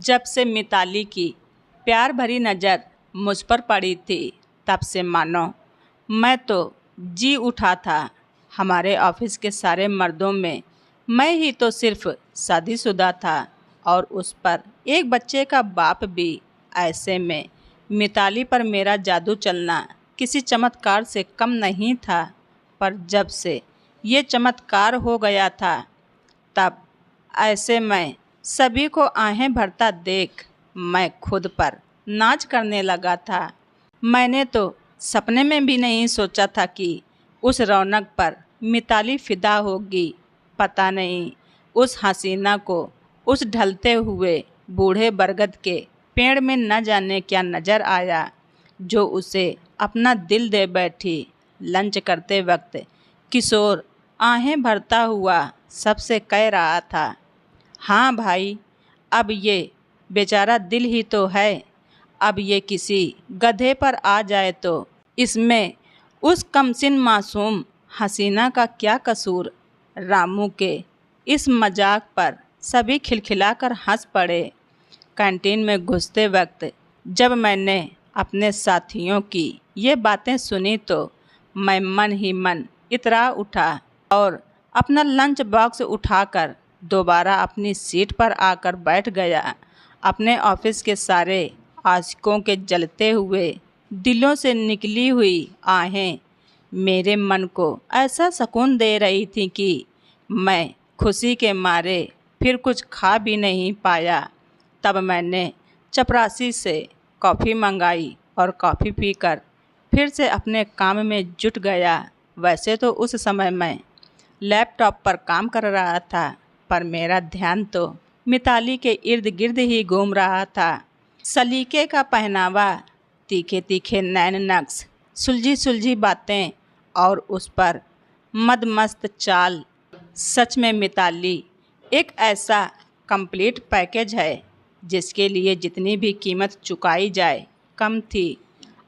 जब से मिताली की प्यार भरी नज़र मुझ पर पड़ी थी तब से मानो मैं तो जी उठा था। हमारे ऑफिस के सारे मर्दों में मैं ही तो सिर्फ शादीशुदा था और उस पर एक बच्चे का बाप भी। ऐसे में मिताली पर मेरा जादू चलना किसी चमत्कार से कम नहीं था। पर जब से ये चमत्कार हो गया था तब ऐसे मैं सभी को आहें भरता देख मैं खुद पर नाच करने लगा था। मैंने तो सपने में भी नहीं सोचा था कि उस रौनक पर मिताली फिदा होगी। पता नहीं उस हसीना को उस ढलते हुए बूढ़े बरगद के पेड़ में न जाने क्या नज़र आया जो उसे अपना दिल दे बैठी। लंच करते वक्त किशोर आहें भरता हुआ सबसे कह रहा था, हाँ भाई, अब ये बेचारा दिल ही तो है। अब ये किसी गधे पर आ जाए तो इसमें उस कमसिन मासूम हसीना का क्या कसूर। रामू के इस मजाक पर सभी खिलखिलाकर हंस पड़े। कैंटीन में घुसते वक्त जब मैंने अपने साथियों की ये बातें सुनी तो मैं मन ही मन इतरा उठा और अपना लंच बॉक्स उठाकर दोबारा अपनी सीट पर आकर बैठ गया। अपने ऑफिस के सारे आशिकों के जलते हुए दिलों से निकली हुई आहें मेरे मन को ऐसा सुकून दे रही थी कि मैं खुशी के मारे फिर कुछ खा भी नहीं पाया। तब मैंने चपरासी से कॉफ़ी मंगाई और कॉफ़ी पीकर फिर से अपने काम में जुट गया। वैसे तो उस समय मैं लैपटॉप पर काम कर रहा था पर मेरा ध्यान तो मिताली के इर्द गिर्द ही घूम रहा था। सलीके का पहनावा, तीखे तीखे नैन नक्श, सुलझी सुलझी बातें और उस पर मदमस्त चाल। सच में मिताली एक ऐसा कंप्लीट पैकेज है जिसके लिए जितनी भी कीमत चुकाई जाए कम थी।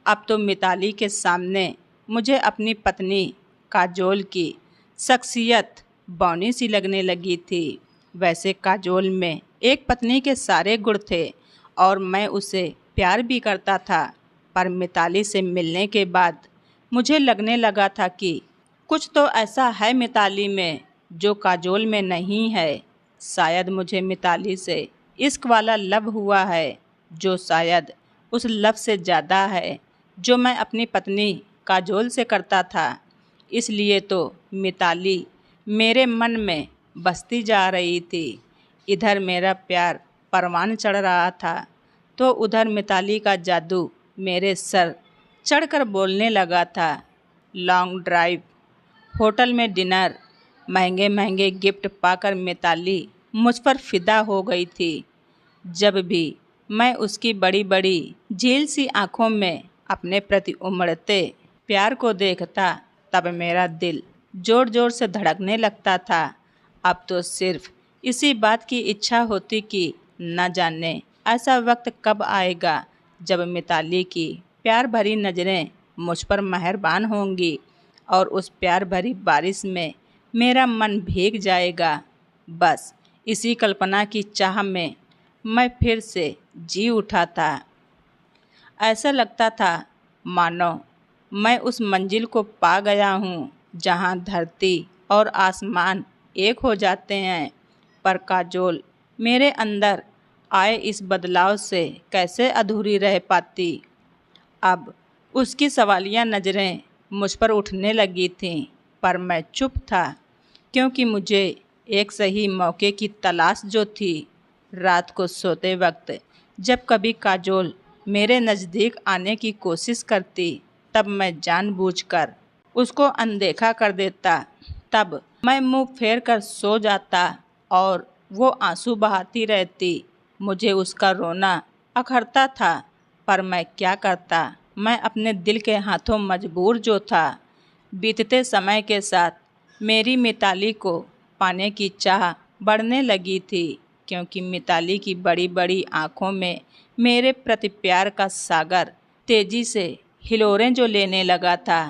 अब तो मिताली के सामने मुझे अपनी पत्नी काजोल की शख्सियत बौनी सी लगने लगी थी। वैसे काजोल में एक पत्नी के सारे गुण थे और मैं उसे प्यार भी करता था। पर मिताली से मिलने के बाद मुझे लगने लगा था कि कुछ तो ऐसा है मिताली में जो काजोल में नहीं है। शायद मुझे मिताली से इश्क वाला लव हुआ है जो शायद उस लव से ज़्यादा है जो मैं अपनी पत्नी काजोल से करता था। इसलिए तो मिताली मेरे मन में बसती जा रही थी। इधर मेरा प्यार परवान चढ़ रहा था तो उधर मिताली का जादू मेरे सर चढ़कर बोलने लगा था। लॉन्ग ड्राइव, होटल में डिनर, महंगे महंगे गिफ्ट पाकर मिताली मुझ पर फिदा हो गई थी। जब भी मैं उसकी बड़ी बड़ी झील सी आँखों में अपने प्रति उमड़ते प्यार को देखता तब मेरा दिल ज़ोर ज़ोर से धड़कने लगता था। अब तो सिर्फ इसी बात की इच्छा होती कि न जाने ऐसा वक्त कब आएगा जब मिताली की प्यार भरी नज़रें मुझ पर मेहरबान होंगी और उस प्यार भरी बारिश में मेरा मन भीग जाएगा। बस इसी कल्पना की चाह में मैं फिर से जी उठा था। ऐसा लगता था मानो मैं उस मंजिल को पा गया हूँ जहाँ धरती और आसमान एक हो जाते हैं। पर काजोल मेरे अंदर आए इस बदलाव से कैसे अधूरी रह पाती। अब उसकी सवालिया नज़रें मुझ पर उठने लगी थीं पर मैं चुप था क्योंकि मुझे एक सही मौके की तलाश जो थी। रात को सोते वक्त जब कभी काजोल मेरे नज़दीक आने की कोशिश करती तब मैं जानबूझकर उसको अनदेखा कर देता। तब मैं मुंह फेर कर सो जाता और वो आंसू बहाती रहती। मुझे उसका रोना अखरता था पर मैं क्या करता। मैं अपने दिल के हाथों मजबूर जो था। बीतते समय के साथ मेरी मिताली को पाने की चाह बढ़ने लगी थी क्योंकि मिताली की बड़ी बड़ी आँखों में मेरे प्रति प्यार का सागर तेज़ी से हिलोरें जो लेने लगा था।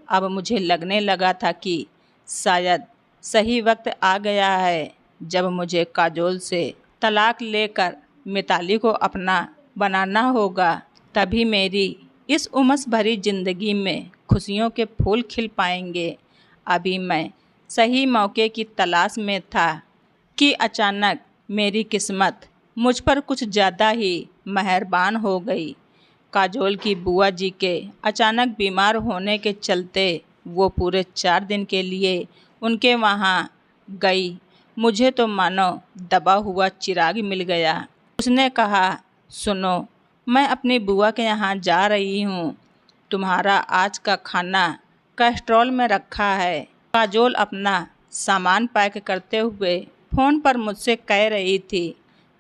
अब मुझे लगने लगा था कि शायद सही वक्त आ गया है जब मुझे काजोल से तलाक लेकर मिताली को अपना बनाना होगा, तभी मेरी इस उमस भरी ज़िंदगी में खुशियों के फूल खिल पाएंगे। अभी मैं सही मौके की तलाश में था कि अचानक मेरी किस्मत मुझ पर कुछ ज़्यादा ही मेहरबान हो गई। काजोल की बुआ जी के अचानक बीमार होने के चलते वो पूरे 4 दिन के लिए उनके वहाँ गई। मुझे तो मानो दबा हुआ चिराग मिल गया। उसने कहा, सुनो, मैं अपनी बुआ के यहाँ जा रही हूँ, तुम्हारा आज का खाना कैस्ट्रॉल में रखा है। काजोल अपना सामान पैक करते हुए फ़ोन पर मुझसे कह रही थी,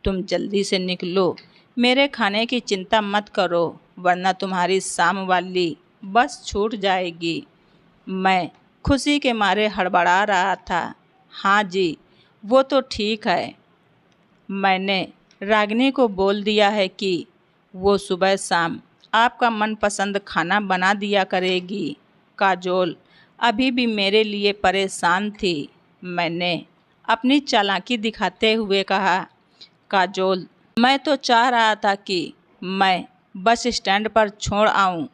तुम जल्दी से निकलो, मेरे खाने की चिंता मत करो, वरना तुम्हारी शाम वाली बस छूट जाएगी। मैं खुशी के मारे हड़बड़ा रहा था। हाँ जी, वो तो ठीक है। मैंने रागिनी को बोल दिया है कि वो सुबह शाम आपका मनपसंद खाना बना दिया करेगी। काजोल अभी भी मेरे लिए परेशान थी। मैंने अपनी चालाकी दिखाते हुए कहा, काजोल, मैं तो चाह रहा था कि मैं बस स्टैंड पर छोड़ आऊं,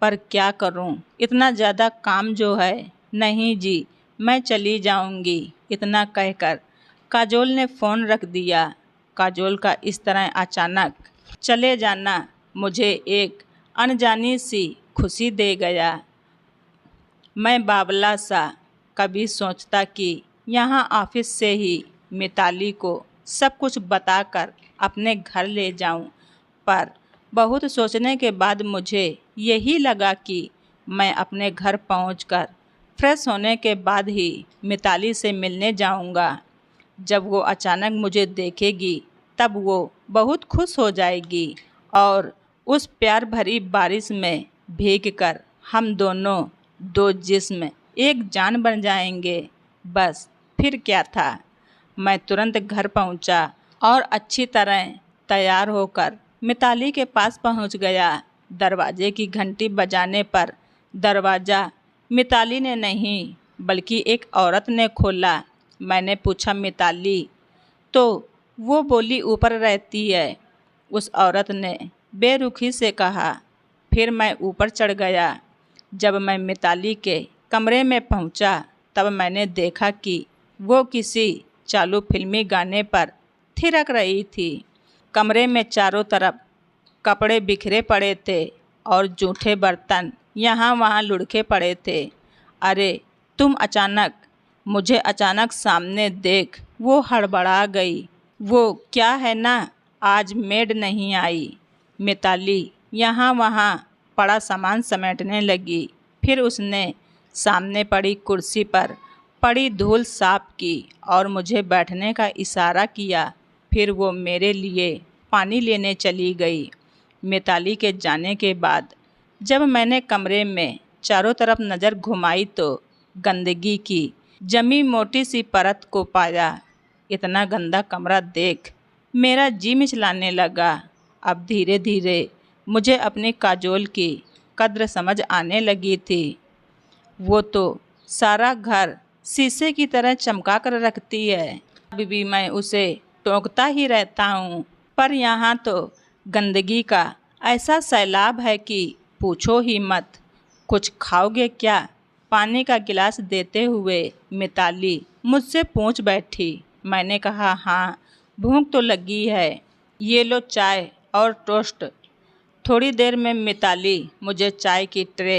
पर क्या करूं, इतना ज़्यादा काम जो है। नहीं जी, मैं चली जाऊंगी। इतना कहकर काजोल ने फ़ोन रख दिया। काजोल का इस तरह अचानक चले जाना मुझे एक अनजानी सी खुशी दे गया। मैं बावला सा कभी सोचता कि यहाँ ऑफिस से ही मिताली को सब कुछ बताकर अपने घर ले जाऊं, पर बहुत सोचने के बाद मुझे यही लगा कि मैं अपने घर पहुंचकर फ्रेश होने के बाद ही मिताली से मिलने जाऊंगा। जब वो अचानक मुझे देखेगी तब वो बहुत खुश हो जाएगी और उस प्यार भरी बारिश में भीगकर हम दोनों दो जिस्म एक जान बन जाएंगे। बस फिर क्या था। मैं तुरंत घर पहुंचा और अच्छी तरह तैयार होकर मिताली के पास पहुंच गया। दरवाजे की घंटी बजाने पर दरवाज़ा मिताली ने नहीं बल्कि एक औरत ने खोला। मैंने पूछा, मिताली? तो वो बोली, ऊपर रहती है। उस औरत ने बेरुखी से कहा। फिर मैं ऊपर चढ़ गया। जब मैं मिताली के कमरे में पहुंचा तब मैंने देखा कि वो किसी चालू फिल्मी गाने पर थिरक रही थी। कमरे में चारों तरफ कपड़े बिखरे पड़े थे और जूठे बर्तन यहाँ वहाँ लुढ़के पड़े थे। अरे तुम मुझे अचानक सामने देख वो हड़बड़ा गई। वो क्या है ना, आज मेड नहीं आई। मिताली यहाँ वहाँ पड़ा सामान समेटने लगी। फिर उसने सामने पड़ी कुर्सी पर पड़ी धूल साफ की और मुझे बैठने का इशारा किया। फिर वो मेरे लिए पानी लेने चली गई। मिताली के जाने के बाद जब मैंने कमरे में चारों तरफ नज़र घुमाई तो गंदगी की जमी मोटी सी परत को पाया। इतना गंदा कमरा देख मेरा जी मिचलाने लगा। अब धीरे धीरे मुझे अपनी काजोल की कद्र समझ आने लगी थी। वो तो सारा घर शीशे की तरह चमका कर रखती है। अभी भी मैं उसे टोकता ही रहता हूँ, पर यहाँ तो गंदगी का ऐसा सैलाब है कि पूछो ही मत। कुछ खाओगे क्या? पानी का गिलास देते हुए मिताली मुझसे पूछ बैठी। मैंने कहा, हाँ, भूख तो लगी है, ये लो चाय और टोस्ट। थोड़ी देर में मिताली मुझे चाय की ट्रे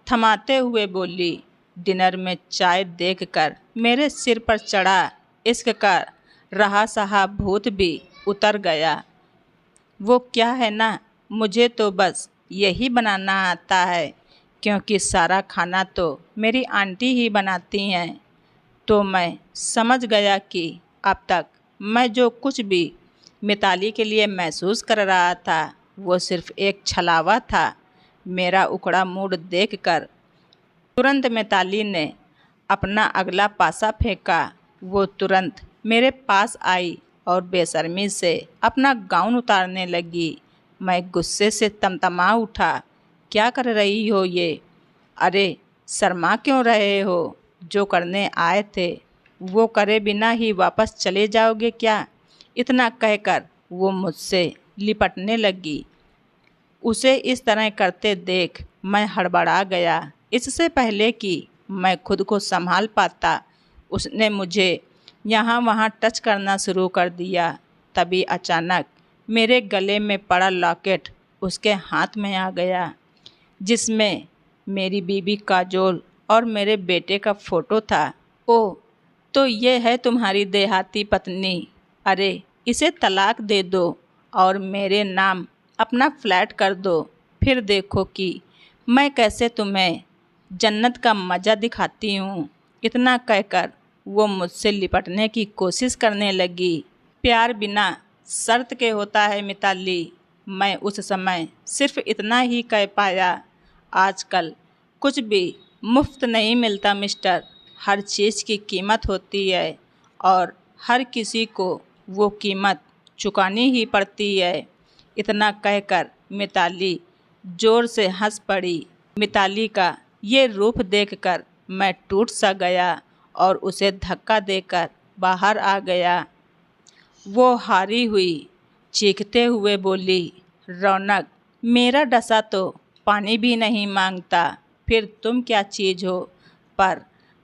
थमाते हुए बोली। डिनर में चाय देखकर मेरे सिर पर चढ़ा इश्क का रहा सहा भूत भी उतर गया। वो क्या है ना, मुझे तो बस यही बनाना आता है, क्योंकि सारा खाना तो मेरी आंटी ही बनाती हैं। तो मैं समझ गया कि अब तक मैं जो कुछ भी मिताली के लिए महसूस कर रहा था वो सिर्फ एक छलावा था। मेरा उखड़ा मूड देखकर तुरंत मिताली ने अपना अगला पासा फेंका। वो तुरंत मेरे पास आई और बेशर्मी से अपना गाउन उतारने लगी। मैं गुस्से से तमतमा उठा। क्या कर रही हो ये? अरे शर्मा क्यों रहे हो? जो करने आए थे वो करे बिना ही वापस चले जाओगे क्या? इतना कहकर वो मुझसे लिपटने लगी। उसे इस तरह करते देख मैं हड़बड़ा गया। इससे पहले कि मैं खुद को संभाल पाता, उसने मुझे यहाँ वहाँ टच करना शुरू कर दिया। तभी अचानक मेरे गले में पड़ा लॉकेट उसके हाथ में आ गया, जिसमें मेरी बीबी काजोल और मेरे बेटे का फ़ोटो था। ओह, तो ये है तुम्हारी देहाती पत्नी। अरे इसे तलाक दे दो और मेरे नाम अपना फ्लैट कर दो, फिर देखो कि मैं कैसे तुम्हें जन्नत का मज़ा दिखाती हूँ। इतना कहकर वो मुझसे लिपटने की कोशिश करने लगी। प्यार बिना शर्त के होता है मिताली। मैं उस समय सिर्फ इतना ही कह पाया। आजकल कुछ भी मुफ्त नहीं मिलता मिस्टर। हर चीज़ की कीमत होती है और हर किसी को वो कीमत चुकानी ही पड़ती है। इतना कहकर मिताली ज़ोर से हंस पड़ी। मिताली का ये रूप देखकर मैं टूट सा गया और उसे धक्का देकर बाहर आ गया। वो हारी हुई चीखते हुए बोली, रौनक, मेरा डसा तो पानी भी नहीं मांगता, फिर तुम क्या चीज़ हो। पर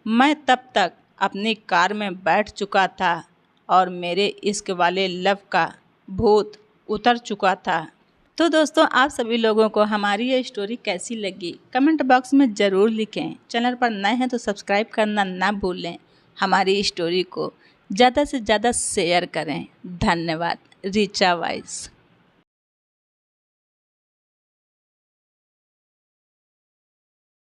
मैं तब तक अपनी कार में बैठ चुका था और मेरे इश्क वाले लव का भूत उतर चुका था। तो दोस्तों, आप सभी लोगों को हमारी ये स्टोरी कैसी लगी कमेंट बॉक्स में ज़रूर लिखें। चैनल पर नए हैं तो सब्सक्राइब करना ना भूलें। हमारी स्टोरी को ज़्यादा से ज़्यादा शेयर करें। धन्यवाद। रीचा वाइस।